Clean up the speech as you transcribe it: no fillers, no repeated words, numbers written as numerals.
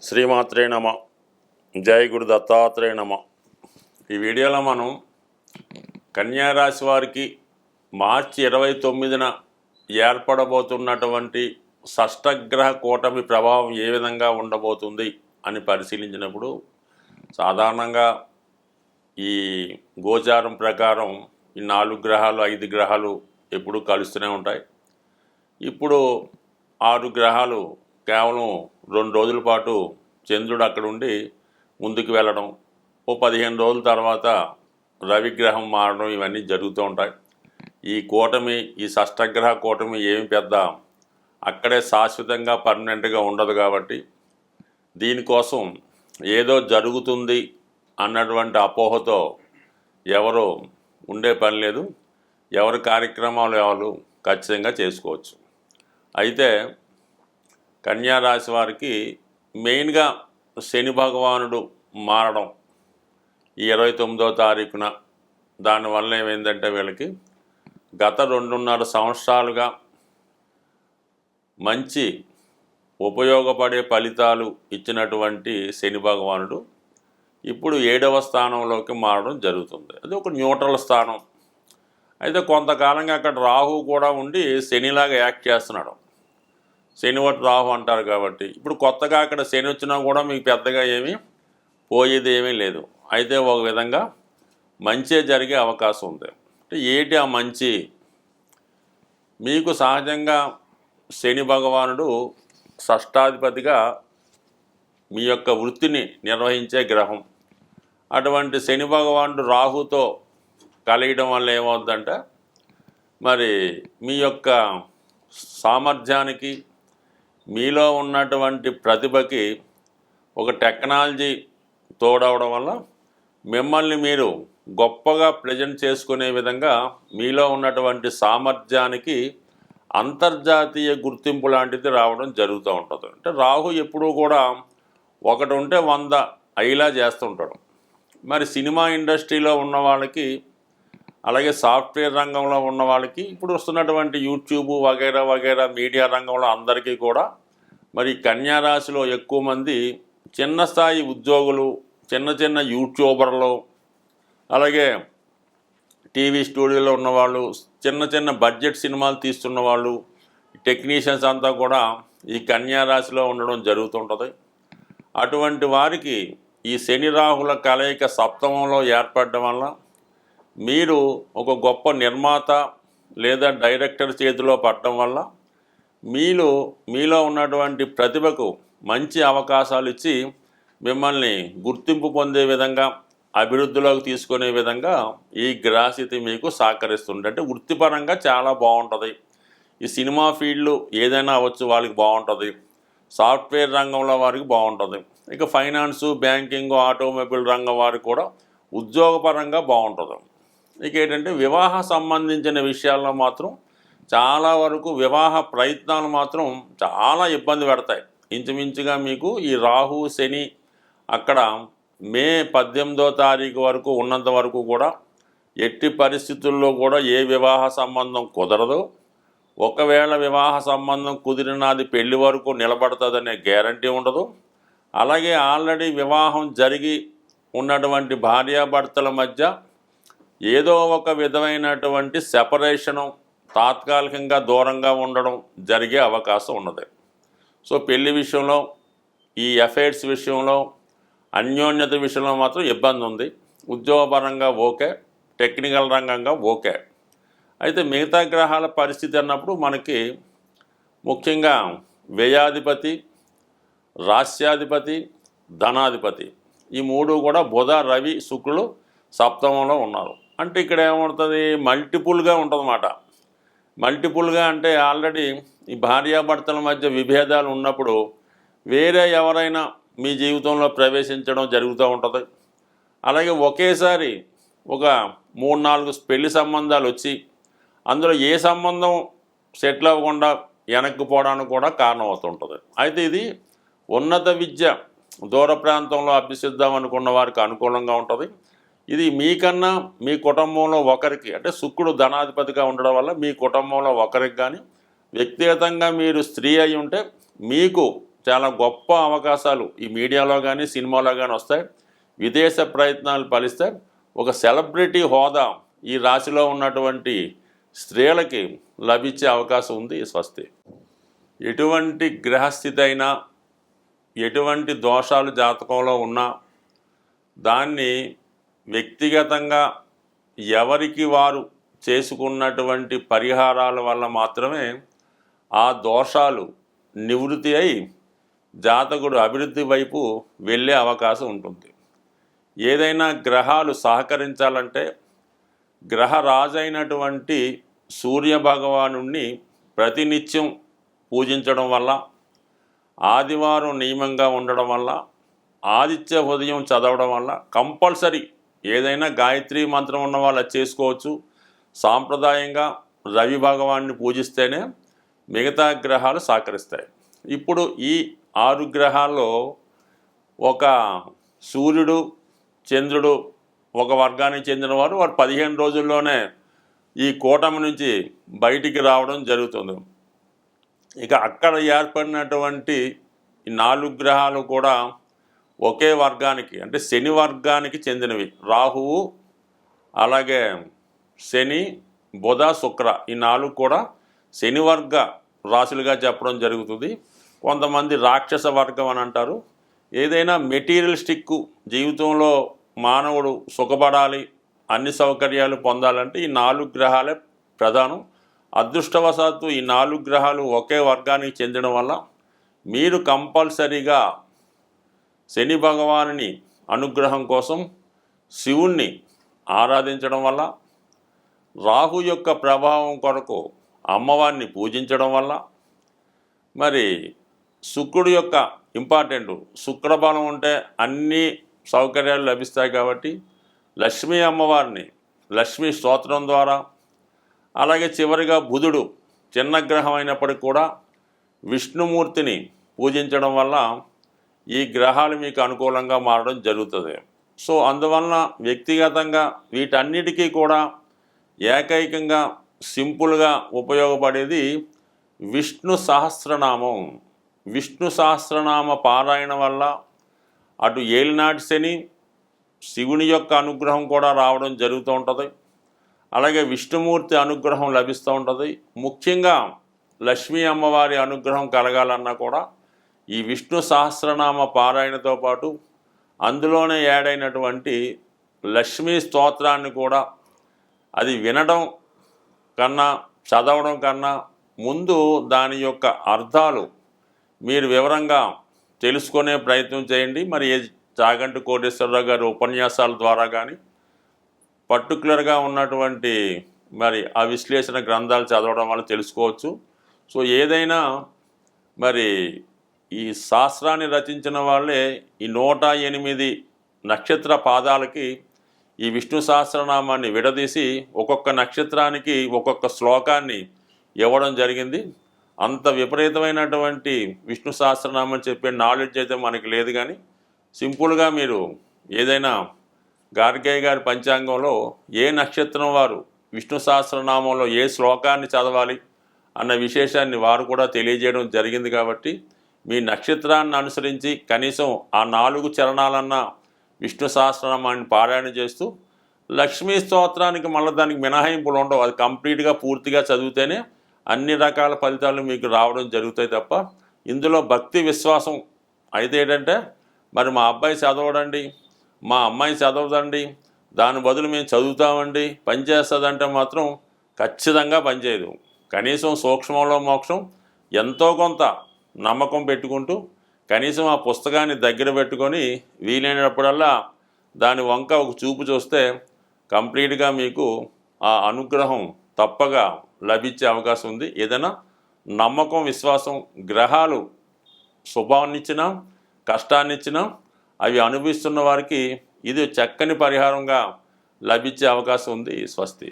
శ్రీమాత్రే నమ. జై గురు దత్తాత్రేయ నమ. ఈ వీడియోలో మనం కన్యారాశి వారికి మార్చి 29న ఏర్పడబోతున్నటువంటి షష్టగ్రహ కూటమి ప్రభావం ఏ విధంగా ఉండబోతుంది అని పరిశీలించినప్పుడు సాధారణంగా ఈ గోచారం ప్రకారం ఈ 4 గ్రహాలు 5 గ్రహాలు ఎప్పుడూ కలుస్తూనే ఉంటాయి. ఇప్పుడు 6 గ్రహాలు కేవలం 2 రోజుల పాటు చంద్రుడు అక్కడ ఉండి ముందుకు వెళ్ళడం, ఓ 15 రోజుల తర్వాత రవిగ్రహం మారడం, ఇవన్నీ జరుగుతూ ఉంటాయి. ఈ కూటమి, ఈ షష్టగ్రహ కూటమి ఏమి పెద్ద అక్కడే శాశ్వతంగా పర్మనెంట్గా ఉండదు కాబట్టి దీనికోసం ఏదో జరుగుతుంది అన్నటువంటి అపోహతో ఎవరు ఉండే పని లేదు. ఎవరి కార్యక్రమాలు ఎవరు ఖచ్చితంగా చేసుకోవచ్చు. అయితే కన్యారాశి వారికి మెయిన్గా శని భగవానుడు మారడం ఈ 29వ తారీఖున, దానివల్ల ఏమైందంటే వీళ్ళకి గత 2.5 సంవత్సరాలుగా మంచి ఉపయోగపడే ఫలితాలు ఇచ్చినటువంటి శని భగవానుడు ఇప్పుడు 7వ స్థానంలోకి మారడం జరుగుతుంది. అది ఒక న్యూట్రల్ స్థానం. అయితే కొంతకాలంగా అక్కడ రాహు కూడా ఉండి శనిలాగా యాక్ట్ చేస్తున్నాడు. శనివటి రాహు అంటారు కాబట్టి ఇప్పుడు కొత్తగా అక్కడ శని వచ్చినా కూడా మీకు పెద్దగా ఏమీ పోయేది ఏమీ లేదు. అయితే ఒక విధంగా మంచి జరిగే అవకాశం ఉంది. అంటే ఏంటి ఆ మంచి? మీకు సహజంగా శని భగవానుడు షష్టాధిపతిగా మీ యొక్క వృత్తిని నిర్వహించే గ్రహం. అటువంటి శని భగవానుడు రాహుతో కలియడం వల్ల ఏమవుతుందంటే మరి మీ యొక్క సామర్థ్యానికి, మీలో ఉన్నటువంటి ప్రతిభకి ఒక టెక్నాలజీ తోడవడం వల్ల మిమ్మల్ని మీరు గొప్పగా ప్రజెంట్ చేసుకునే విధంగా మీలో ఉన్నటువంటి సామర్థ్యానికి అంతర్జాతీయ గుర్తింపు లాంటిది రావడం జరుగుతూ ఉంటుంది. అంటే రాహు ఎప్పుడూ కూడా ఒకటి ఉంటే 100 అయ్యేలా చేస్తుంటాడు. మరి సినిమా ఇండస్ట్రీలో ఉన్న వాళ్ళకి, అలాగే సాఫ్ట్వేర్ రంగంలో ఉన్న వాళ్ళకి, ఇప్పుడు వస్తున్నటువంటి యూట్యూబ్ వగైరా వగైరా మీడియా రంగంలో అందరికీ కూడా మరి కన్యారాశిలో ఎక్కువ మంది చిన్న స్థాయి ఉద్యోగులు, చిన్న చిన్న యూట్యూబర్లు, అలాగే టీవీ స్టూడియోలో ఉన్నవాళ్ళు, చిన్న చిన్న బడ్జెట్ సినిమాలు తీస్తున్న వాళ్ళు, టెక్నీషియన్స్ అంతా కూడా ఈ కన్యారాశిలో ఉండడం జరుగుతుంటుంది. అటువంటి వారికి ఈ శని రాహుల కలయిక సప్తమంలో ఏర్పడడం వల్ల మీరు ఒక గొప్ప నిర్మాత లేదా డైరెక్టర్ చేతిలో పడటం వల్ల మీలో ఉన్నటువంటి ప్రతిభకు మంచి అవకాశాలు ఇచ్చి మిమ్మల్ని గుర్తింపు పొందే విధంగా, అభివృద్ధిలోకి తీసుకునే విధంగా ఈ గ్రహస్థితి మీకు సహకరిస్తుంది. అంటే వృత్తిపరంగా చాలా బాగుంటుంది. ఈ సినిమా ఫీల్డ్లు ఏదైనా అవ్వచ్చు, వాళ్ళకి బాగుంటుంది. సాఫ్ట్వేర్ రంగంలో వారికి బాగుంటుంది. ఇక ఫైనాన్సు, బ్యాంకింగ్, ఆటోమొబైల్ రంగం వారికి కూడా ఉద్యోగపరంగా బాగుంటుంది. ఇక ఏంటంటే వివాహ సంబంధించిన విషయాల్లో మాత్రం చాలా వరకు వివాహ ప్రయత్నాలు మాత్రం చాలా ఇబ్బంది పెడతాయి. ఇంచుమించుగా మీకు ఈ రాహు శని అక్కడ మే 18వ తారీఖు వరకు ఉన్నంత వరకు కూడా ఎట్టి పరిస్థితుల్లో కూడా ఏ వివాహ సంబంధం కుదరదు. ఒకవేళ వివాహ సంబంధం కుదిరినది పెళ్లి వరకు నిలబడుతుందనే గ్యారంటీ ఉండదు. అలాగే ఆల్రెడీ వివాహం జరిగి ఉన్నటువంటి భార్యాభర్తల మధ్య ఏదో ఒక విధమైనటువంటి సెపరేషను, తాత్కాలికంగా దూరంగా ఉండడం జరిగే అవకాశం ఉన్నది. సో పెళ్లి విషయంలో, ఈ అఫైర్స్ విషయంలో, అన్యోన్యత విషయంలో మాత్రం ఇబ్బంది ఉంది. ఉద్యోగపరంగా ఓకే, టెక్నికల్ రంగంగా ఓకే. అయితే మిగతా గ్రహాల పరిస్థితి అన్నప్పుడు మనకి ముఖ్యంగా వ్యయాధిపతి, రాస్యాధిపతి, ధనాధిపతి, ఈ 3 కూడా బుధ, రవి, శుక్రులు సప్తమంలో ఉన్నారు. అంటే ఇక్కడ ఏమవుతుంది, మల్టిపుల్గా ఉంటుందన్నమాట. మల్టిపుల్గా అంటే ఆల్రెడీ ఈ భార్యాభర్తల మధ్య విభేదాలు ఉన్నప్పుడు వేరే ఎవరైనా మీ జీవితంలో ప్రవేశించడం జరుగుతూ ఉంటుంది. అలాగే ఒకేసారి ఒక 3-4 పెళ్లి సంబంధాలు వచ్చి అందులో ఏ సంబంధం సెటిల్ అవ్వకుండా వెనక్కి పోవడానికి కూడా కారణం అవుతుంటుంది. అయితే ఇది ఉన్నత విద్య దూర ప్రాంతంలో అభ్యసిద్దాం అనుకున్న వారికి అనుకూలంగా ఉంటుంది. ఇది మీకన్నా మీ కుటుంబంలో ఒకరికి, అంటే శుక్రుడు ధనాధిపతిగా ఉండడం వల్ల మీ కుటుంబంలో ఒకరికి కానీ, వ్యక్తిగతంగా మీరు స్త్రీ అయి ఉంటే మీకు చాలా గొప్ప అవకాశాలు ఈ మీడియాలో కానీ సినిమాలో కానీ వస్తాయి. విదేశ ప్రయత్నాలు ఫలిస్తాయి. ఒక సెలబ్రిటీ హోదా ఈ రాశిలో ఉన్నటువంటి స్త్రీలకి లభించే అవకాశం ఉంది. స్వస్తి. ఎటువంటి గ్రహస్థితి అయినా, ఎటువంటి దోషాలు జాతకంలో ఉన్నా దాన్ని వ్యక్తిగతంగా ఎవరికి వారు చేసుకున్నటువంటి పరిహారాల వల్ల మాత్రమే ఆ దోషాలు నివృత్తి అయి జాతకుడు అభివృద్ధి వైపు వెళ్ళే అవకాశం ఉంటుంది. ఏదైనా గ్రహాలు సహకరించాలంటే గ్రహరాజు అయినటువంటి సూర్యభగవానుణ్ణి ప్రతినిత్యం పూజించడం వల్ల, ఆదివారం నియమంగా ఉండడం వల్ల, ఆదిత్య ఉదయం చదవడం వల్ల, కంపల్సరీ ఏదైనా గాయత్రి మంత్రం ఉన్న వాళ్ళు చేసుకోవచ్చు. సాంప్రదాయంగా రవి భగవాన్ని పూజిస్తేనే మిగతా గ్రహాలు సహకరిస్తాయి. ఇప్పుడు ఈ 6 గ్రహాల్లో ఒక సూర్యుడు, చంద్రుడు ఒక వర్గానికి చెందిన వారు 15 రోజుల్లోనే ఈ కూటమి నుంచి బయటికి రావడం జరుగుతుంది. ఇక అక్కడ ఏర్పడినటువంటి ఈ 4 గ్రహాలు కూడా ఒకే వర్గానికి, అంటే శని వర్గానికి చెందినవి. రాహువు, అలాగే శని, బుధ, శుక్ర, ఈ 4 కూడా శని వర్గ రాశులుగా చెప్పడం జరుగుతుంది. కొంతమంది రాక్షస వర్గం అని అంటారు. ఏదైనా మెటీరియలిస్టిక్ జీవితంలో మానవుడు సుఖపడాలి, అన్ని సౌకర్యాలు పొందాలంటే ఈ 4 గ్రహాలే ప్రధానం. అదృష్టవశాత్తు ఈ 4 గ్రహాలు ఒకే వర్గానికి చెందడం వల్ల మీరు కంపల్సరీగా శని భగవానుని అనుగ్రహం కోసం శివుణ్ణి ఆరాధించడం వల్ల, రాహు యొక్క ప్రభావం కొరకు అమ్మవారిని పూజించడం వల్ల, మరి శుక్రుడు యొక్క ఇంపార్టెంట్, శుక్రబలం ఉంటే అన్ని సౌకర్యాలు లభిస్తాయి కాబట్టి లక్ష్మీ అమ్మవారిని లక్ష్మీ స్తోత్రం ద్వారా, అలాగే చివరిగా బుధుడు చిన్న గ్రహం అయినప్పటికీ కూడా విష్ణుమూర్తిని పూజించడం వల్ల ఈ గ్రహాలు మీకు అనుకూలంగా మారడం జరుగుతుంది. సో అందువలన వ్యక్తిగతంగా వీటన్నిటికీ కూడా ఏకైకంగా సింపుల్గా ఉపయోగపడేది విష్ణు సహస్రనామం. విష్ణు సహస్రనామ పారాయణ వల్ల అటు ఏలినాటి శని, శివుని యొక్క అనుగ్రహం కూడా రావడం జరుగుతూ ఉంటుంది. అలాగే విష్ణుమూర్తి అనుగ్రహం లభిస్తూ ఉంటుంది. ముఖ్యంగా లక్ష్మీ అమ్మవారి అనుగ్రహం కలగాలన్నా కూడా ఈ విష్ణు సహస్రనామ పారాయణతో పాటు అందులోనే యాడ్ అయినటువంటి లక్ష్మీ స్తోత్రాన్ని కూడా అది వినడం కన్నా, చదవడం కన్నా ముందు దాని యొక్క అర్థాలు మీరు వివరంగా తెలుసుకునే ప్రయత్నం చేయండి. మరి చాగంటి కోటేశ్వరరావు గారి ఉపన్యాసాల ద్వారా కానీ, పర్టికులర్గా ఉన్నటువంటి మరి ఆ విశ్లేషణ గ్రంథాలు చదవడం వల్ల తెలుసుకోవచ్చు. సో ఏదైనా మరి ఈ శాస్త్రాన్ని రచించిన వాళ్ళే ఈ 108 నక్షత్ర పాదాలకి ఈ విష్ణు సహస్రనామాన్ని విడదీసి ఒక్కొక్క నక్షత్రానికి ఒక్కొక్క శ్లోకాన్ని ఇవ్వడం జరిగింది. అంత విపరీతమైనటువంటి విష్ణు సహస్రనామం చెప్పే నాలెడ్జ్ అయితే మనకి లేదు. కానీ సింపుల్గా మీరు ఏదైనా గార్గయ్య గారి పంచాంగంలో ఏ నక్షత్రం వారు విష్ణు సహస్రనామంలో ఏ శ్లోకాన్ని చదవాలి అన్న విశేషాన్ని వారు కూడా తెలియజేయడం జరిగింది. కాబట్టి మీ నక్షత్రాన్ని అనుసరించి కనీసం ఆ 4 చరణాలన్న విష్ణు సహస్రనామాన్ని పారాయణ చేస్తూ, లక్ష్మీ స్తోత్రానికి మళ్ళీ దానికి మినహాయింపులు ఉండవు. అది కంప్లీట్గా పూర్తిగా చదివితేనే అన్ని రకాల ఫలితాలు మీకు రావడం జరుగుతాయి తప్ప ఇందులో భక్తి విశ్వాసం అయితే ఏంటంటే మరి మా అబ్బాయి చదవడండి, మా అమ్మాయి చదవదండి, దాని బదులు మేము చదువుతామండి, పనిచేస్తుందంటే మాత్రం ఖచ్చితంగా పనిచేయదు. కనీసం సూక్ష్మంలో మోక్షం ఎంతో కొంత నమ్మకం పెట్టుకుంటూ కనీసం ఆ పుస్తకాన్ని దగ్గర పెట్టుకొని వీలైనప్పుడల్లా దాని వంక ఒక చూపు చూస్తే కంప్లీట్గా మీకు ఆ అనుగ్రహం తప్పగా లభించే అవకాశం ఉంది. ఏదైనా నమ్మకం, విశ్వాసం, గ్రహాలు శుభాన్నిచ్చినా కష్టాన్నిచ్చినా అవి అనుభవిస్తున్న వారికి ఇది చక్కని పరిహారంగా లభించే అవకాశం ఉంది. స్వస్తి.